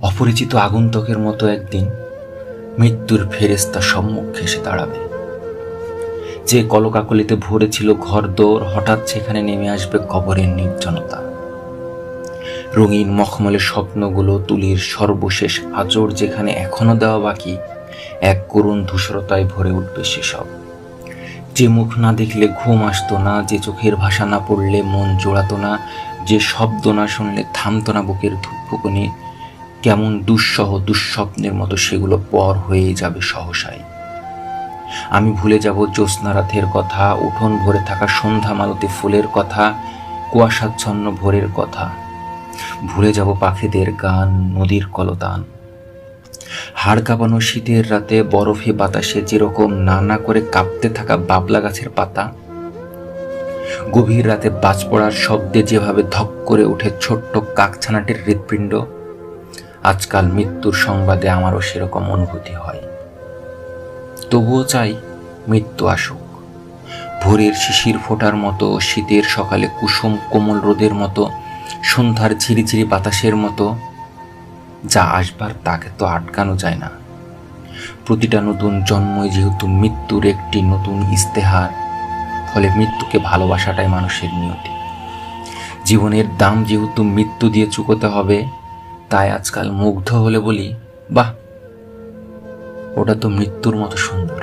অপরিচিত আগন্তুকের মতো একদিন মৃত্যুর ফেরেশতা সম্মুখে এসে দাঁড়াবে। যে কলকাকলিতে ভরে ছিল ঘরদোর, হঠাৎ সেখানে নেমে আসবে কবরের নির্জনতা। রঙিন মখমলের স্বপ্নগুলো, তুলির সর্বশেষ আঁচড় যেখানে এখনো দেওয়া বাকি, এক করুণ ধূসরতায় ভরে উঠবে সেসব। যে মুখ না দেখলে ঘুম আসতো না, যে চোখের ভাষা না পড়লে মন জোড়াতো না, যে শব্দ না শুনলে থামতো না বুকের ধুকপুকুনি, কেমন দুঃসহ দুঃস্বপ্নের মতো সেগুলো পর হয়ে যাবে সহসাই। আমি ভুলে যাব জ্যোৎস্না রাতের কথা, উঠোন ভরে থাকা সন্ধ্যা মালতী ফুলের কথা, কুয়াশাচ্ছন্ন ভোরের কথা। ভুলে যাব পাখিদের গান, নদীর কলতান। হাড় কাঁপানো শীতের রাতে বরফে বাতাসে যেরকম নানা করে কাঁপতে থাকা বাবলা গাছের পাতা, গভীর রাতে বাজ পড়ার শব্দে যেভাবে ধক করে ওঠে ছোট্ট কাকছানাটির হৃৎপিণ্ড, আজকাল মৃত্যুর সংবাদে আমারও সেরকম অনুভূতি হয়। তবুও চাই মৃত্যু আসুক, ভোরের শিশির ফোটার মতো, শীতের সকালে কুসুম কোমল রোদের মতো, সন্ধ্যার ঝিরিঝিরি বাতাসের মতো। যা আসবার তাকে তো আটকানো যায় না। প্রতিটা নতুন জন্মই যেহেতু মৃত্যুর একটি নতুন ইস্তেহার, ফলে মৃত্যুকে ভালোবাসাটাই মানুষের নিয়তি। জীবনের দাম যেহেতু মৃত্যু দিয়ে চুকোতে হবে, তাই আজকাল মুগ্ধ হলে বলি, বাহ, ওটা তো মৃত্যুর মতো সুন্দর।